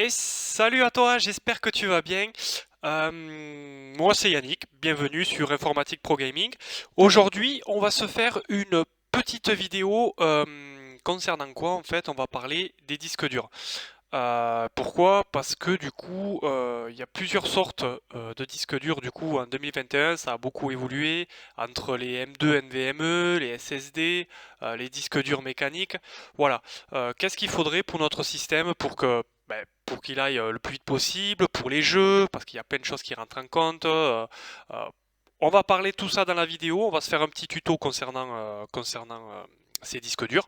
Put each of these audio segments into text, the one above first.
Et salut à toi, j'espère que tu vas bien. Moi c'est Yannick, bienvenue sur Informatique Pro Gaming. Aujourd'hui on va se faire une petite vidéo concernant quoi en fait on va parler des disques durs. Pourquoi? Parce que du coup, il y a plusieurs sortes de disques durs. Du coup, en 2021, ça a beaucoup évolué entre les M2 NVMe, les SSD, les disques durs mécaniques. Voilà. Qu'est-ce qu'il faudrait pour notre système pour qu'il aille le plus vite possible, pour les jeux, parce qu'il y a plein de choses qui rentrent en compte. Euh, on va parler de tout ça dans la vidéo. On va se faire un petit tuto concernant ces disques durs.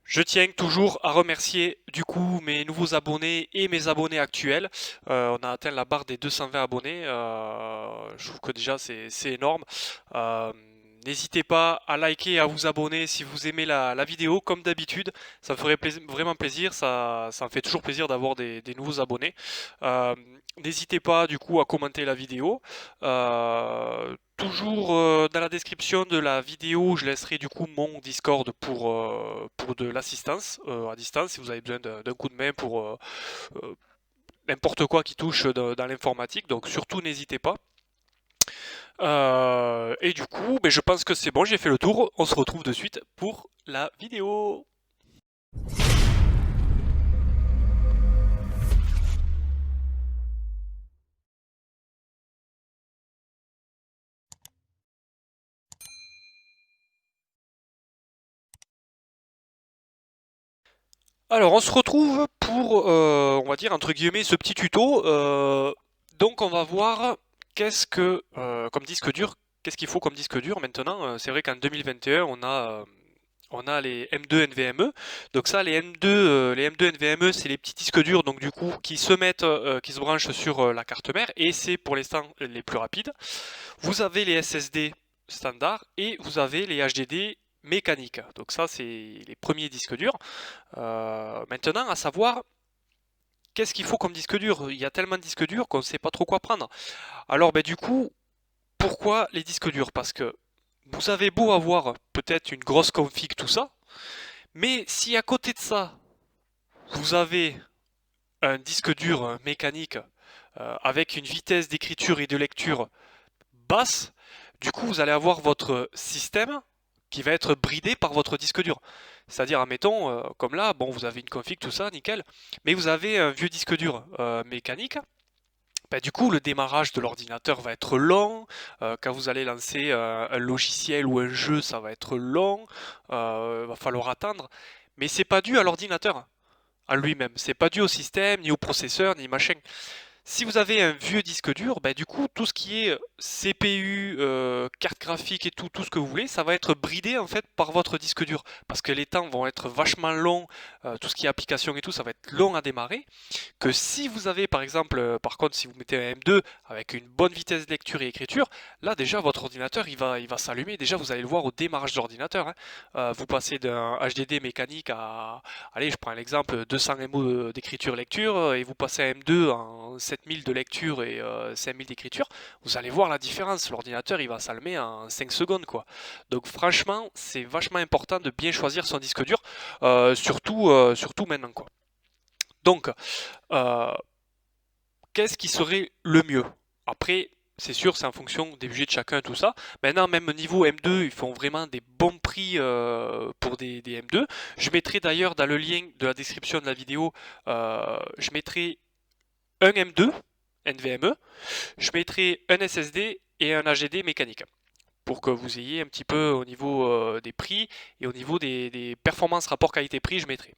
Je tiens toujours à remercier du coup mes nouveaux abonnés et mes abonnés actuels. On a atteint la barre des 220 abonnés. Je trouve que déjà c'est énorme. Euh, N'hésitez pas à liker et à vous abonner si vous aimez la vidéo, comme d'habitude. Ça me ferait vraiment plaisir. Ça me fait toujours plaisir d'avoir des nouveaux abonnés. Euh, N'hésitez pas du coup à commenter la vidéo. Toujours dans la description de la vidéo, je laisserai du coup mon Discord pour de l'assistance à distance si vous avez besoin d'un coup de main pour euh, n'importe quoi qui touche dans l'informatique. Donc surtout n'hésitez pas. Et du coup, je pense que c'est bon, j'ai fait le tour. On se retrouve de suite pour la vidéo. Alors on se retrouve pour, on va dire entre guillemets, ce petit tuto. Donc on va voir comme disque dur, qu'est-ce qu'il faut comme disque dur maintenant. C'est vrai qu'en 2021 on a les M2 NVMe. Donc ça les M2 NVMe c'est les petits disques durs donc du coup qui se branchent sur la carte mère et c'est pour l'instant les plus rapides. Vous avez les SSD standards et vous avez les HDD mécaniques. Donc ça c'est les premiers disques durs. Maintenant, à savoir, qu'est-ce qu'il faut comme disque dur? Il y a tellement de disques durs qu'on ne sait pas trop quoi prendre. Alors, du coup, pourquoi les disques durs? Parce que vous avez beau avoir peut-être une grosse config, tout ça, mais si à côté de ça, vous avez un disque dur mécanique avec une vitesse d'écriture et de lecture basse, du coup, vous allez avoir votre système qui va être bridé par votre disque dur. C'est-à-dire, admettons, comme là, bon, vous avez une config, tout ça, nickel, mais vous avez un vieux disque dur mécanique. Du coup, le démarrage de l'ordinateur va être long. Quand vous allez lancer un logiciel ou un jeu, ça va être long. Va falloir attendre. Mais c'est pas dû à l'ordinateur en lui-même. C'est pas dû au système, ni au processeur, ni machin. Si vous avez un vieux disque dur, du coup, tout ce qui est CPU, carte graphique et tout ce que vous voulez, ça va être bridé en fait par votre disque dur. Parce que les temps vont être vachement longs, tout ce qui est application et tout, ça va être long à démarrer. Que si vous avez par exemple, par contre, si vous mettez un M2 avec une bonne vitesse de lecture et écriture, là déjà votre ordinateur il va s'allumer. Déjà vous allez le voir au démarrage de l'ordinateur, hein. Vous passez d'un HDD mécanique à, allez, je prends l'exemple 200 MO d'écriture lecture et vous passez à M2 en 7000 de lecture et 5000 d'écriture, vous allez voir la différence. L'ordinateur il va s'allumer en 5 secondes quoi. Donc franchement, c'est vachement important de bien choisir son disque dur, surtout maintenant quoi. Donc, euh, qu'est-ce qui serait le mieux? Après, c'est sûr, c'est en fonction des budgets de chacun, tout ça. Maintenant, même au niveau M2, ils font vraiment des bons prix pour des M2. Je mettrai d'ailleurs dans le lien de la description de la vidéo, je mettrai un M2 NVMe, je mettrai un SSD et un HDD mécanique pour que vous ayez un petit peu au niveau des prix et au niveau des performances rapport qualité-prix, je mettrai.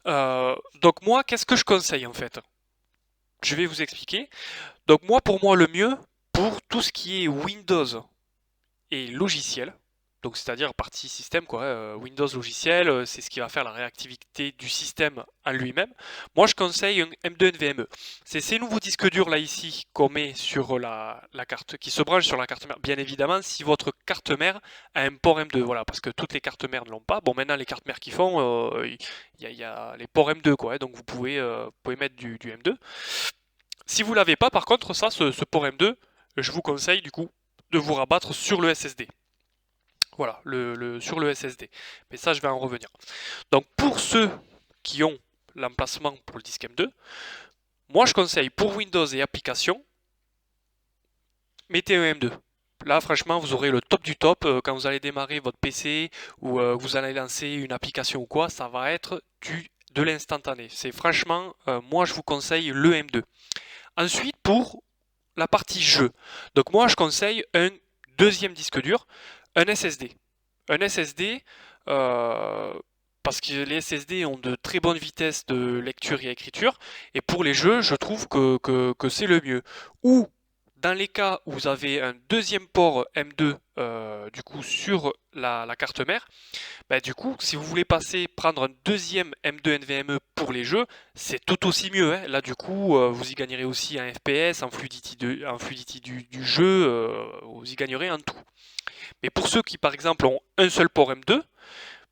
Donc moi, qu'est-ce que je conseille en fait? Je vais vous expliquer. Donc moi, pour moi, le mieux, pour tout ce qui est Windows et logiciel, donc c'est-à-dire partie système, quoi, Windows logiciel, c'est ce qui va faire la réactivité du système en lui-même. Moi, je conseille un M2 NVMe. C'est ces nouveaux disques durs là ici qu'on met sur la carte, qui se branchent sur la carte mère. Bien évidemment, si votre carte mère a un port M2, voilà, parce que toutes les cartes mères ne l'ont pas. Bon, maintenant les cartes mères qui font, il y a les ports M2, quoi, hein, donc vous pouvez mettre du M2. Si vous l'avez pas, par contre, ce port M2, je vous conseille du coup de vous rabattre sur le SSD. Voilà, sur le SSD. Mais ça, je vais en revenir. Donc pour ceux qui ont l'emplacement pour le disque M2. Moi, je conseille pour Windows et applications, mettez un M2. Là, franchement, vous aurez le top du top quand vous allez démarrer votre PC ou vous allez lancer une application ou quoi, ça va être de l'instantané. C'est franchement, moi, je vous conseille le M2. Ensuite, pour la partie jeu. Donc moi, je conseille un deuxième disque dur, un SSD. Un SSD, parce que les SSD ont de très bonnes vitesses de lecture et écriture, et pour les jeux, je trouve que c'est le mieux. Ou dans les cas où vous avez un deuxième port M2 du coup sur la carte mère, bah, du coup, si vous voulez prendre un deuxième M2 NVMe pour les jeux, c'est tout aussi mieux, hein. Là, du coup, vous y gagnerez aussi en FPS, en fluidity, du jeu, vous y gagnerez en tout. Mais pour ceux qui, par exemple, ont un seul port M2,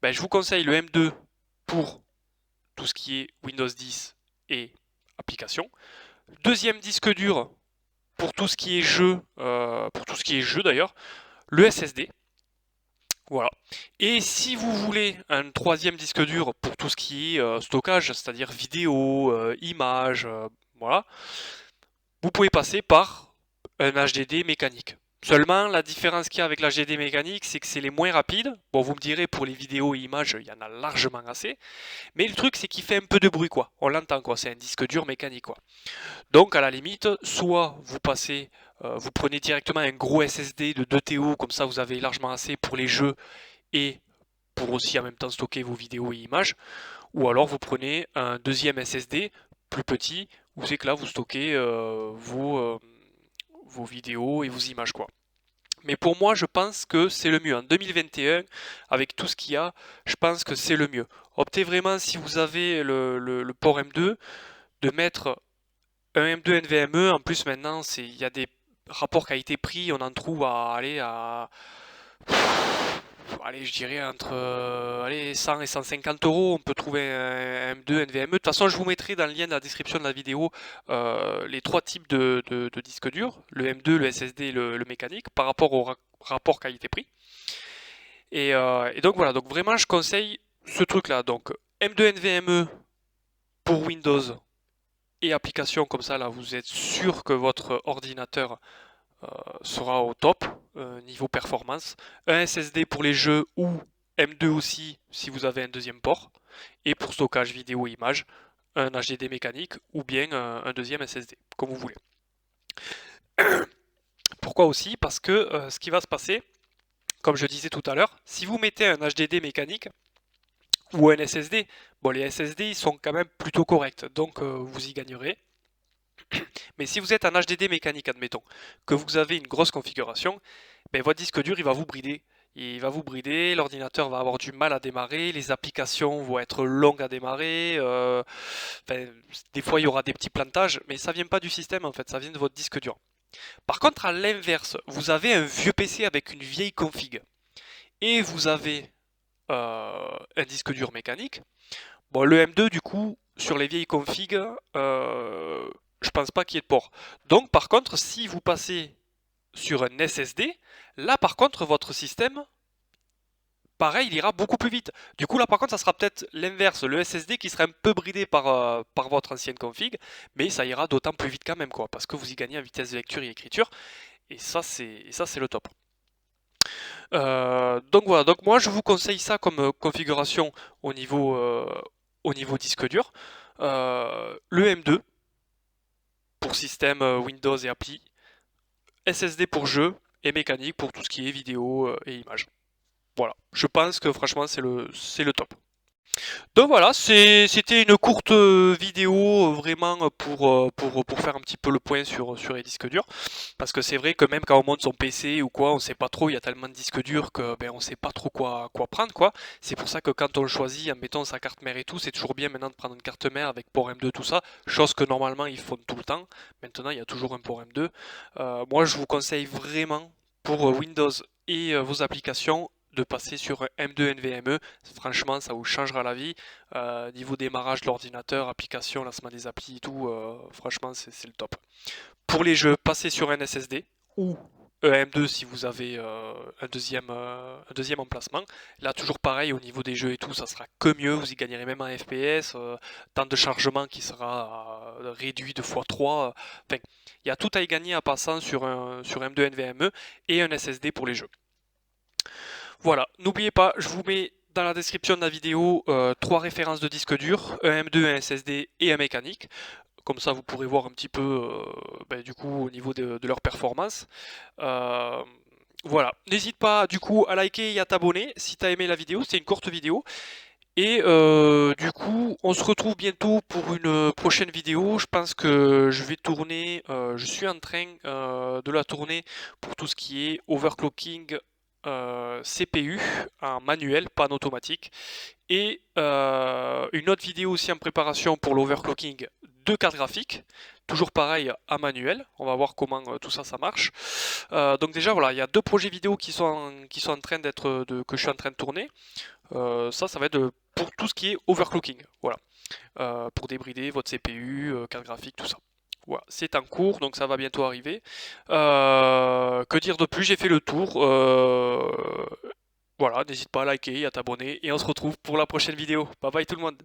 ben, je vous conseille le M2 pour tout ce qui est Windows 10 et applications. Deuxième disque dur pour tout ce qui est jeu d'ailleurs, le SSD. Voilà. Et si vous voulez un troisième disque dur pour tout ce qui est stockage, c'est-à-dire vidéo, images, voilà, vous pouvez passer par un HDD mécanique. Seulement, la différence qu'il y a avec l'HDD mécanique, c'est que c'est les moins rapides. Bon, vous me direz, pour les vidéos et images, il y en a largement assez. Mais le truc, c'est qu'il fait un peu de bruit, quoi. On l'entend, quoi. C'est un disque dur mécanique, quoi. Donc, à la limite, soit vous prenez directement un gros SSD de 2 TO, comme ça, vous avez largement assez pour les jeux et pour aussi en même temps stocker vos vidéos et images. Ou alors, vous prenez un deuxième SSD plus petit, où c'est que là, vous stockez vos vidéos et vos images, quoi. Mais pour moi, je pense que c'est le mieux. En 2021, avec tout ce qu'il y a, je pense que c'est le mieux. Optez vraiment, si vous avez le port M2, de mettre un M2 NVMe. En plus, maintenant, il y a des rapports qualité-prix, on en trouve à aller à... Allez, je dirais entre 100 et 150 euros, on peut trouver un M2 NVMe. De toute façon, je vous mettrai dans le lien de la description de la vidéo les trois types de disques durs, le M2, le SSD et le mécanique, par rapport au rapport qualité-prix. Et donc voilà, donc vraiment, je conseille ce truc-là. Donc M2 NVMe pour Windows et applications, comme ça, là, vous êtes sûr que votre ordinateur sera au top niveau performance. Un SSD pour les jeux ou M2 aussi si vous avez un deuxième port. Et pour stockage vidéo et images, un HDD mécanique ou bien un deuxième SSD, comme vous voulez. Pourquoi aussi? Parce que ce qui va se passer, comme je disais tout à l'heure, si vous mettez un HDD mécanique ou un SSD, bon les SSD ils sont quand même plutôt corrects, donc vous y gagnerez. Mais si vous êtes un HDD mécanique, admettons, que vous avez une grosse configuration, ben, votre disque dur il va vous brider. Il va vous brider, l'ordinateur va avoir du mal à démarrer, les applications vont être longues à démarrer, des fois il y aura des petits plantages, mais ça vient pas du système en fait, ça vient de votre disque dur. Par contre, à l'inverse, vous avez un vieux PC avec une vieille config et vous avez un disque dur mécanique. Bon, le M2 du coup, sur les vieilles configs, je pense pas qu'il y ait de port. Donc par contre, si vous passez sur un SSD, là par contre votre système, pareil, il ira beaucoup plus vite. Du coup là par contre ça sera peut-être l'inverse, le SSD qui sera un peu bridé par votre ancienne config, mais ça ira d'autant plus vite quand même, quoi, parce que vous y gagnez en vitesse de lecture et écriture, et ça c'est le top. Donc voilà, donc moi je vous conseille ça comme configuration au niveau disque dur. Le M2 pour système Windows et appli, SSD pour jeu et mécanique pour tout ce qui est vidéo et images. Voilà, je pense que franchement c'est le top. Donc voilà, c'était une courte vidéo vraiment pour faire un petit peu le point sur les disques durs. Parce que c'est vrai que même quand on monte son PC ou quoi, on sait pas trop, il y a tellement de disques durs que ben, on sait pas trop quoi prendre, quoi. C'est pour ça que quand on choisit, en mettant sa carte mère et tout, c'est toujours bien maintenant de prendre une carte mère avec port M2 tout ça, chose que normalement ils font tout le temps. Maintenant il y a toujours un port M2. Moi je vous conseille vraiment pour Windows et vos applications de passer sur un M2 NVMe. Franchement, ça vous changera la vie. Niveau démarrage de l'ordinateur, application, lancement des applis et tout, franchement, c'est le top. Pour les jeux, passez sur un SSD ou EM2 si vous avez un deuxième emplacement. Là, toujours pareil, au niveau des jeux et tout, ça sera que mieux, vous y gagnerez même un FPS, temps de chargement qui sera réduit de x3. Enfin, il y a tout à y gagner en passant sur M2 NVMe et un SSD pour les jeux. Voilà, n'oubliez pas, je vous mets dans la description de la vidéo 3 références de disques durs, un M2, un SSD et un mécanique. Comme ça, vous pourrez voir un petit peu du coup au niveau de leur performance. Euh, voilà, n'hésite pas du coup à liker et à t'abonner si tu as aimé la vidéo, c'est une courte vidéo. Et du coup, on se retrouve bientôt pour une prochaine vidéo. Je pense que je vais tourner, je suis en train de la tourner pour tout ce qui est overclocking CPU en manuel, pas en automatique. Et une autre vidéo aussi en préparation pour l'overclocking de cartes graphiques. Toujours pareil en manuel. On va voir comment tout ça, ça marche. Donc déjà, voilà, il y a 2 projets vidéo qui sont en train que je suis en train de tourner. Ça va être pour tout ce qui est overclocking. Voilà. Pour débrider votre CPU, carte graphique, tout ça. Voilà, c'est en cours, donc ça va bientôt arriver. Que dire de plus? J'ai fait le tour. Voilà, n'hésite pas à liker, à t'abonner, et on se retrouve pour la prochaine vidéo. Bye bye tout le monde.